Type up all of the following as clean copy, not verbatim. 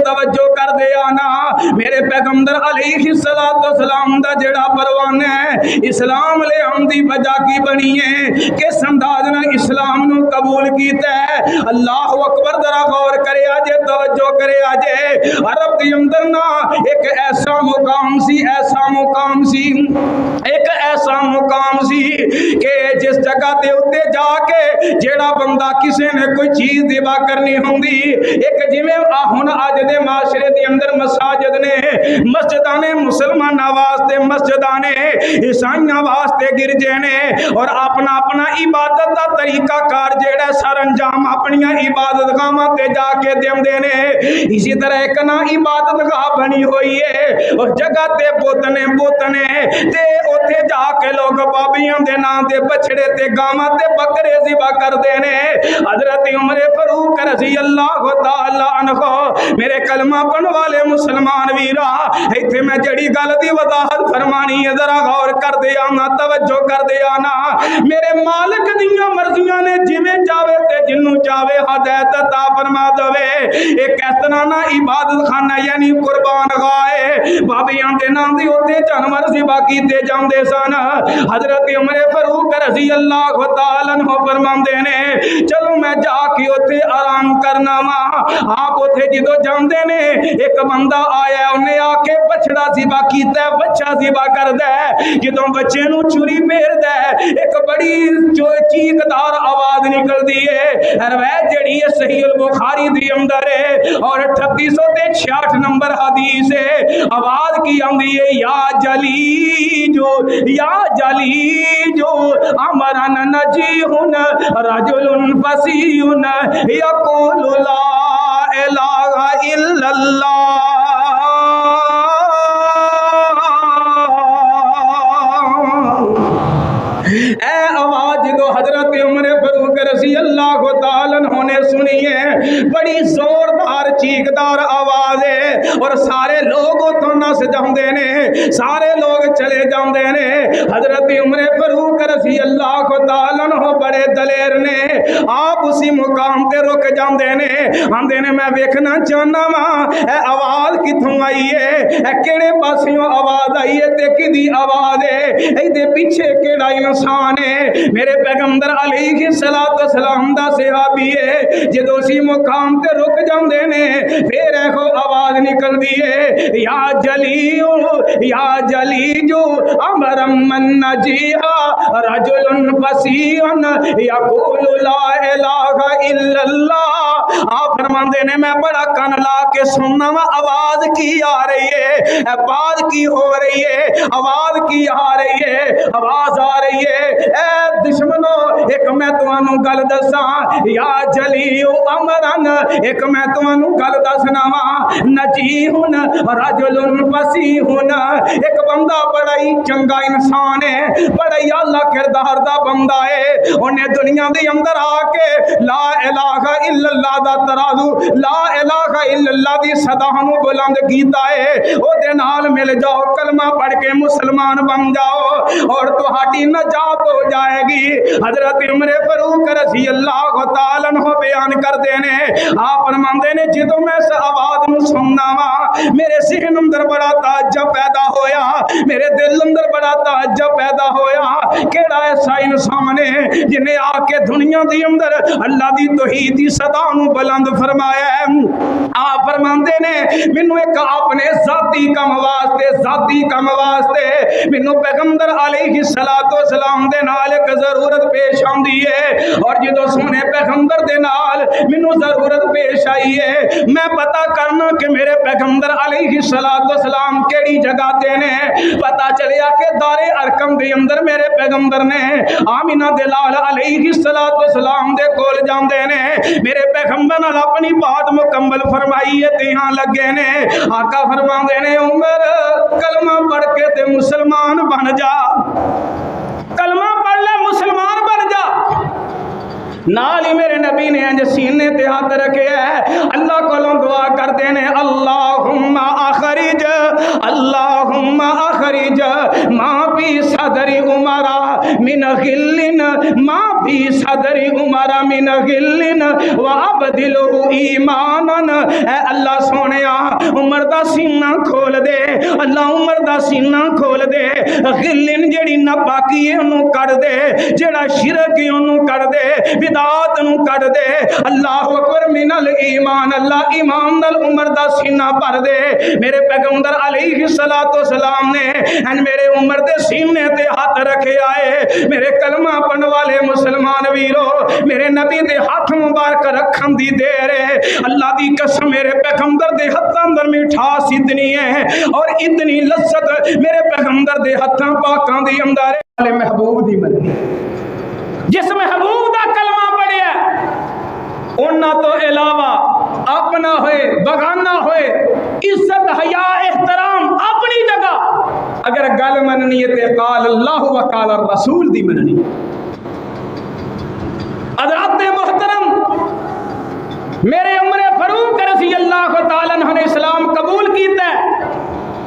توجہ کر دے آنا میرے پیغمبر علیہ السلام دا جڑا پروانہ ہے اسلام لے آمدی وجہ کی بنی ہے کہ سمداد نے اسلام نو قبول کیتا ہے اللہ اکبر ذرا غور کرے آجے توجہ کرے آجے عرب دی اندر نا ایک ایسا مقام سی ایک ایسا مقام سی کہ جس جگہ تے اتے جا کے جیڑا بندہ کسے نے کوئی چیز دیوا کرنی ہوندی ایک جویں ہن اج دے معاشرے دے اندر مساجد نے مسجداں مسلمان واسطے مسجداں عیسائیاں واسطے گرجے نے اور اپنا اپنا عبادت دا طریقہ کار جیڑا سر انجام اپنی عبادت گاہاں تے جا کے دیندے نے اسی طرح ایک نا عبادت گاہ بنی ہوئی ہے اور جگہ تے بت نے تے اوتھے جا کے لوگ بابیاں دے نام تے بچڑے تے گاواں تے بکرے ذبح کردے نے حضرت عمر فاروق رضی اللہ تعالی عنہ میرے کلمہ پڑھن والے مسلمان ویرا ایتھے میں جڑی گل دی وضاحت فرمانی ہے ذرا غور کر دے آنا توجہ کر دے آنا میرے مالک دیاں مرضیاں نے جویں چاہے تے جنوں چاہے ہدایت عطا فرما دے ایک اس طرح نا عبادت خانہ یعنی قربان گاہ بابیاں دے نام دی اوتھے جانور ذبح کیتے جاندے سن حضرت عمر فاروق رضی اللہ تعالی عنہ فرماندے نے چلو میں جا کے اوتھے آرام کرنا وا آپ اوتھے جدوں جاندے نے ایک بندہ آیا انہیں آ کے بچڑا ذبح کیتا ہے بچہ ذبح کردا ہے جدوں بچے نو چھری پھیردا ہے ایک بڑی چیخدار آواز نکلدی ہے روایت جڑی ہے صحیح البخاری دی اندر ہے اور 3866 نمبر حدیث ہے آواز کی آندی ہے یا جلی جو امرن نجیہن رجل فسیہن یقول لا الہ الا اللہ اے آواز جو حضرت عمر فاروق رضی اللہ تعالیٰ عنہ نے سنی ہے بڑی زوردار چیخدار آواز ہے اور سارے لوگ تو نس جاندے نے سارے لوگ چلے جاندے نے حضرت عمر فاروق رضی اللہ تعالیٰ عنہ بڑے دلیر نے آپ اسی مقام تے رک جاندے نے آندے نے میں ویکھنا چاہنا وا اے آواز کتھوں آئی ہے اے کیڑے پاسیوں آواز آئی ہے تے کدی آواز ہے اے دے پیچھے کیڑا انسان ہے میرے پیغمبر علیہ السلام دا صحابی ہے جدوں اسی مقام تے رک جاندے نے پھر ایہو آواز نکلدی ہے یا جلی جو امر من نجیہا رجل فسیح یقول لا الہ الا اللہ آپ فرماندے نے میں بڑا کن لا کے سننا وا آواز کی آ رہی ہے بات کی ہو رہی ہے آواز کی آ رہی ہے آواز آ رہی ہے اے دشمنو ایک میں تانوں گل دساں یا جلیو امرن ایک میں تانوں گل دسنا وا نجیہن رجل فسیحن ایک بندہ بڑا ہی چنگا انسان ہے بڑا ہی اعلی کردار دا بندہ ہے اونے دنیا دے اندر آ کے لا الہ الا اللہ دا ترازو لا الہ الا اللہ دی صدا نو بلند کیتا ہے او دے نال مل جاؤ کلمہ پڑھ کے مسلمان بن جاؤ اور تہاڈی نجات ہو جائے گی حضرت عمر فاروق رضی اللہ تعالی عنہ بیان کردے نے آپ فرماندے نے جدوں میں اس آواز نو سننا وا میرے ذہن اندر بڑا تعجب پیدا ہویا میرے دل اندر بڑا تعجب پیدا ہویا کیڑا ایسا انسان ہے جنے آ کے دنیا دی اندر اللہ دی توحید دی صدا نو بلند فرمایا ہے آپ فرماندے نے مینوں ایک اپنے ذاتی کم واسطے مینوں پیغمبر علیہ السلام دے نال ایک ضرورت پیش آندی ہے اور جدوں سونے پیغمبر دے نال مینوں ضرورت پیش آئی ہے میں پتہ کرنا کہ میرے پیغمبر علیہ السلام کیڑی جگہ تے نے پتہ چلیا کہ دار ارقم دے اندر میرے پیغمبر نے آمینہ دے لال علیہ السلام دے کول جاندے نے میرے پیغمبر نال اپنی بات مکمل فرمائی ہے تے ہاں لگے نے آقا فرماندے نے عمر کلمہ پڑھ کے تے مسلمان بن جا کلمہ پڑھ لے مسلمان بن جا نال ہی میرے نبی نے انج سینے تے ہاتھ رکھے ہے اللہ کولوں دعا کردے نے اللہم اخرج ما فی صدر عمر من غل ما فی صدر عمر من غل وابدلہ ایمانا، اے اللہ سونیا عمر دا سینہ کھول دے، اللہ عمر دا سینہ کھول دے، غلن جڑی ناپاکی ہے انہوں کر دے، جڑا شرک ہے انہوں کر دے، بدعات انہوں کر دے، اللہ اکبر من الایمان، اللہ ایمان دل عمر دا سینہ بھر دے۔ میرے پیغمبر علیہ السلام نے میرے عمر دے سینے تے ہاتھ رکھے آئے، میرے کلمہ پڑھن والے مسلمان ویرو میرے نبی دے ہاتھ مبارک رکھن دی دیر ہے، اللہ دی قسم میرے پیغمبر دے ہاتھاں اندر مٹھاس اتنی ہے اور اتنی لذت میرے پیغمبر دے ہاتھاں پاکاں دی اندر ہے۔ محبوب دی مننی، جس محبوب دا کلمہ پڑھیا انہاں تو علاوہ اپنا ہوئے بغانہ ہوئے عزت حیا احترام اپنی جگہ، اگر گل مننی ہے تے قال اللہ و قال الرسول دی مننی۔ حضرات محترم میرے عمر فاروق رضی اللہ تعالیٰ عنہ نے اسلام قبول کیتا ہے،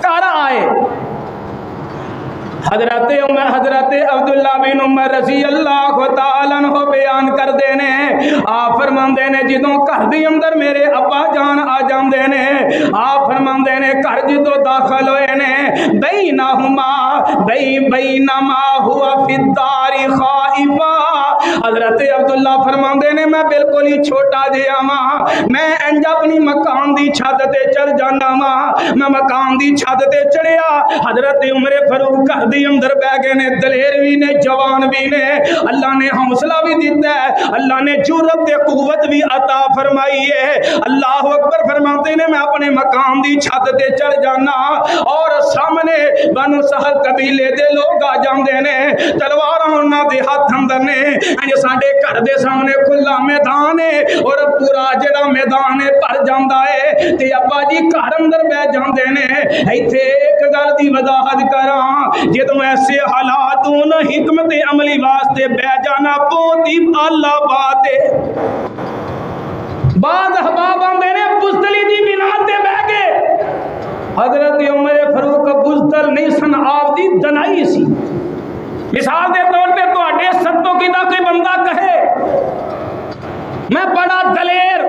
گھر آئے حضرت عمر حضرت عبداللہ بن عمر رضی اللہ تعالیٰ عنہ بیان کر دینے، آپ فرماندے نے جدوں گھر دی اندر میرے ابا جان آ جاندے نے، آپ فرماندے نے گھر جدوں داخل ہوئے نے بینما ہوا فی الدار خائفا، حضرت عبداللہ فرماندے نے میں بالکل ہی چھوٹا جہا ماں، میں انج اپنی مکان دی چھت تے چڑھ جانا ماں، میں مکان دی چھت تے چڑھیا، حضرت عمر فاروق گھر دی اندر بہ گئے نے، دلیر بھی نے جوان بھی نے، اللہ نے حوصلہ بھی دیتا ہے، اللہ نے جرأت تے قوت بھی عطا فرمائی ہے۔ اللہ اکبر فرماتے نے میں اپنے مکان دی چھت تے چڑھ جانا اور سامنے بنو سہل قبیلے دے لوگ آ جاندے نے، تلواراں انہاں دے ہاتھ اندر نے، ساڈے گھر دے سامنے کھلا میدان ہے اور پورا جڑا میدان ہے بھر جاندا ہے تے ابا جی گھر اندر بیٹھ جاندے نے۔ ایتھے ایک گل دی وضاحت کراں، جدوں ایسے حالات ہون حکمت عملی واسطے بیٹھ جانا بہت ہی اعلی بات ہے۔ بعض احباب آندے نے بزدلی دی بنا تے بیٹھ گئے، حضرت عمر فاروق بزدل نہیں سن، آپ دی دنائی سی۔ مثال دے طور پہ تواڈے ستوں کی دا کوئی بندہ کہے میں بڑا دلیر،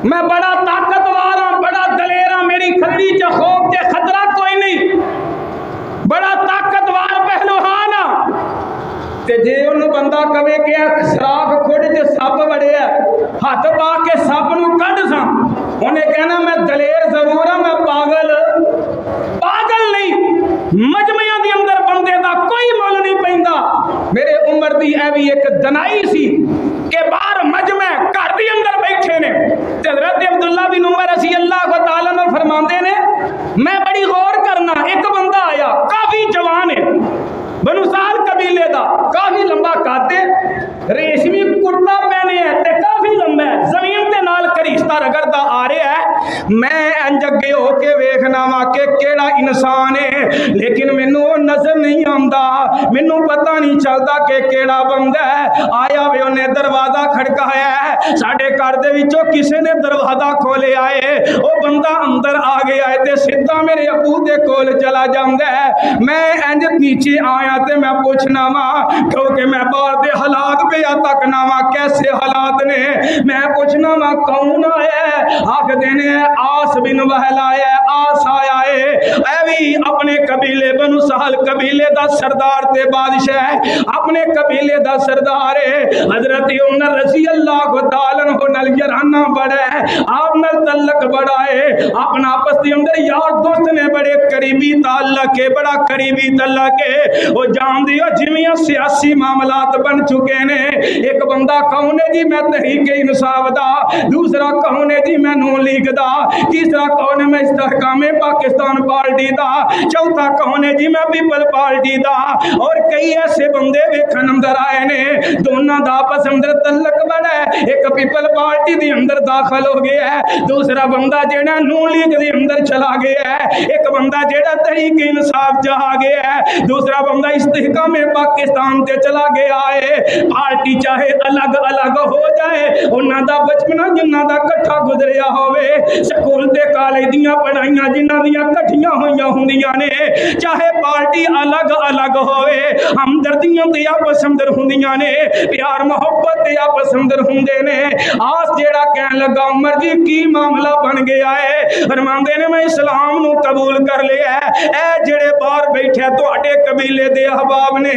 میں بڑا طاقتور ہاں، بڑا دلیر ہاں، میری کھڑی چ خوف تے خطرہ کوئی نہیں، بڑا طاقتور پہلوان ہاں، تے جے انہوں بندہ کہے کہ سراغ کھوڑ تے سپ بڑے ہے، ہاتھ پا کے سپ نو کڈ ساں، انہیں کہنا میں دلیر ضرور ہاں، میں پاگل نہیں، مجمعیاں دی اندر بندے دا کوئی مول نہیں پیندا۔ میرے عمر دی اے بھی ایک دنائی سی کہ باہر مجمع گھر دی اندر بیٹھے نے، حضرت عبداللہ بن عمر رضی اللہ تعالیٰ عنہ فرماندے نے میں بڑی غور کرنا، ایک بندہ آیا کافی جوان ہے، بنو سہل قبیلے دا، کافی لمبا قد ہے، ریشمی کرتا پہنے ہے تے کافی لمبا ہے، زمین تے نال کریستہ رگڑدا آ رہا ہے، میں انج اگے ہو کے ویکھنا وا کہ کیڑا انسان ہے، لیکن مینوں نظر نہیں آندا، مینوں پتہ نہیں چلدا کہ کیڑا بندہ ہے۔ آیا وے اونے دروازہ کھڑکایا ہے، ساڈے گھر دے وچوں کسے نے دروازہ کھولے آئے، او بندہ اندر آ گیا ہے تے سیدھا میرے ابو دے کول چلا جاندا ہے۔ میں انج نیچے آیا تے میں پوچھنا وا کیونکہ میں باہر دے حالات پہ تکنا وا کیسے حالات نے، میں پوچھنا وا کون آیا ہے، آکھ دینے آس بن وہل آیا ہے، آس آیا ہے، اے بھی اپنے قبیلے بنو سہل قبیلے دا سردار تے بادشاہ ہے، اپنے قبیلے دا سردار ہے، حضرت عمر رضی اللہ تعالیٰ عنہ نال یارانہ بڑا ہے، آپ نال تعلق بڑا ہے، اپنا آپس دے اندر یار دوست نے بڑے قریبی تعلق ہے، بڑا قریبی تعلق ہے، وہ جان دیو جمیاں سیاسی معاملات بن چکے نے، ایک بندہ کون ہے جی میں تحریک انصاف دا، دوسرا کون ہے جی میں نون لیگ دا، تیسرا کون ہے میں استحکام پاکستان پارٹی دا، چوتھا کون ہے جی میں پیپل پارٹی دا، اور کئی ایسے بندے ویکھن اندر آئے نے، دونوں دا آپس اندر تعلق بڑا ہے، ایک پیپل پارٹی دے اندر داخل ہو گیا ہے، دوسرا بندہ جیڑا نون لیگ دے اندر چلا گیا ہے، ایک بندہ جیڑا تحریک انصاف جہا گیا ہے، دوسرا بندہ استحکام پاکستان تے چلا گیا ہے۔ پارٹی چاہے الگ الگ ہو جائے، انہاں دا بچپنا جنہاں دا کٹھا گزریا ہوئے، سکول تے کالج دیاں پڑھائیاں جنہاں دیاں کٹھیاں ہوئیاں ہوندیاں نے، چاہے پارٹی الگ الگ ہوئے ہمدردیاں تے آپس اندر ہوندیاں نے پیار محبت تے آپس اندر ہوندے نے آس جیڑا کہن لگا عمر جی کی معاملہ بن گیا ہے فرماندے نے میں اسلام نو قبول کر لیا ہے اے جڑے باہر بیٹھے تواڈے قبیلے دے احباب نے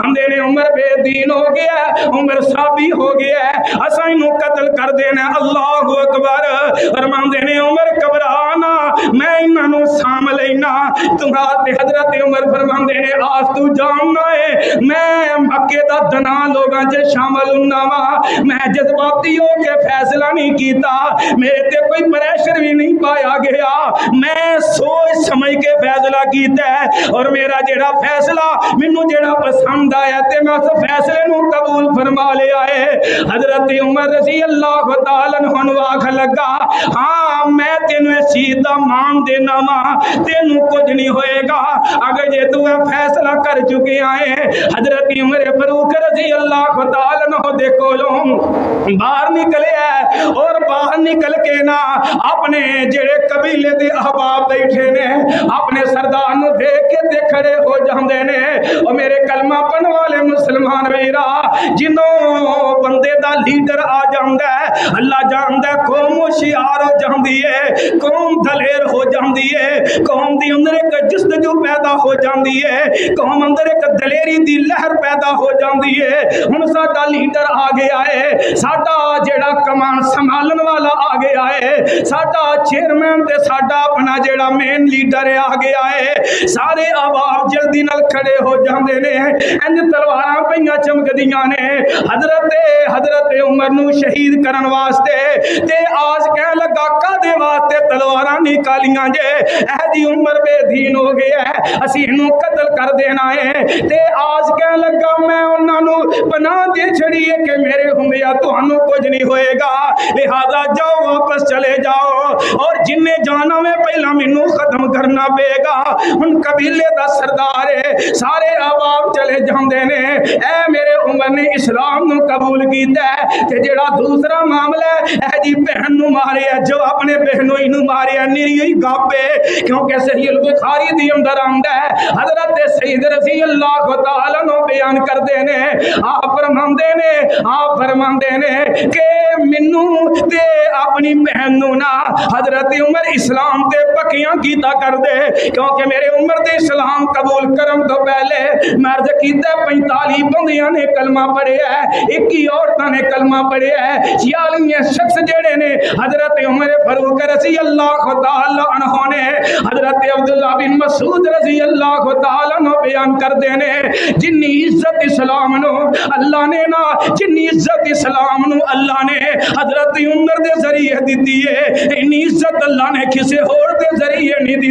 آندے نے عمر بے دین ہو گیا ہے عمر صحابی ہو گیا ہے اساں اینو قتل کر دینا اللہ اکبر فرماندے نے عمر گھبرانا میں انہاں نو سام لینا تمہارے حضرت عمر فرماندے نے آج تو جاننا ہے میں مکے دا دنا لوگاں چ شامل ہوندا وا میں جذباتی ہو کے فیصلہ نہیں کیتا میرے تے کوئی پریشر بھی نہیں پایا گیا میں سوچ سمجھ کے فیصلہ کیتا ہے اور میرا جڑا فیصلہ مینوں جڑا پسند آیا تے میں اس فیصلے نو قبول فرما لیا ہے حضرت عمر رضی اللہ تعالی عنہ آکھ لگا ہاں میں تینوں اس چیز دا مان دینا وا تینوں کچھ نہیں ہوئے گا اگر جے تو فیصلہ کر چکے آئے حضرت عمر فاروق رضی اللہ تعالی عنہ دے کولوں باہر نکلے ہے اور باہر نکل کے نا اپنے جڑے قبیلے دے احباب بیٹھے نے اپنے سردار نو دیکھ کے تے کھڑے ہو جاندے نے او میرے کلمہ پڑھن والے مسلمان ویرا جنوں بندے دا لیڈر آ جاندا ہے اللہ جاندا ہے قوم ہوشیار ہو جاندی ہے قوم دلیر ہو جاندی ہے قوم دی اندر ایک جستجو پیدا ہو جاندی ہے قوم اندر ایک دلیری دی لہر پیدا ہو جاندی ہے ہن ساڈا لیڈر آ گیا ہے ساڈا جڑا کمان سنبھالن والا آ گیا ہے ساڈا چیئرمین تے ساڈا اپنا جڑا مین لیڈر آ گیا ہے سارے عوام جلدی نال کھڑے ہو جاندے نے انج تلواراں پئیاں چمکدیاں نے حضرت عمر نو شہید کرن واسطے تے آج کہن لگا کدے واسطے تلواراں نکالیاں جے اے جی عمر بے دین ہو گیا ہے اسی نو قتل کر دینا ہے تے آج کہن لگا میں انہاں نو پناہ دے چھڑی ہے کہ میرے ہوندیا تانوں کچھ نہیں ہوئے گا لہذا جاؤ واپس چلے جاؤ اور جن نے جانا میں پہلا مینوں ختم کرنا پے گا ہن قبیلے دا سردار ہے سارے عوام چلے جاندے نے اے میرے عمر نے اسلام نو قبول کیتا ہے تے جڑا دوسرا معاملہ ہے اے جی بہن نو ماریا جو اپنے بہنوئی نو ماریا نیری گاپے کیونکہ صحیح البخاری دی اندر آندا ہے حضرت سید رضی اللہ تعالی عنہ بیان کردے نے آپ فرماندے نے کہ مینوں تے اپنی بہن نو نا حضرت عمر اسلام تے پکیاں کیتا کر دے کیونکہ میرے عمر تے اسلام قبول کرن تو پہلے مرد کیتا 45 بندیاں نے کلمہ پڑھیا ہے 21 عورتاں نے کلمہ پڑھیا ہے 46 شخص جڑے نے حضرت عمر فاروق رضی اللہ تعالی عنہ نے حضرت عبداللہ بن مسعود رضی اللہ تعالی عنہ بیان کردے نے جنی عزت اسلام نو اللہ نے نا جنی عزت اسلام نو اللہ نے حضرت عمر دے ذریعے دیتی ہے انی عزت اللہ نے کسے اور دے ذریعے نہیں دی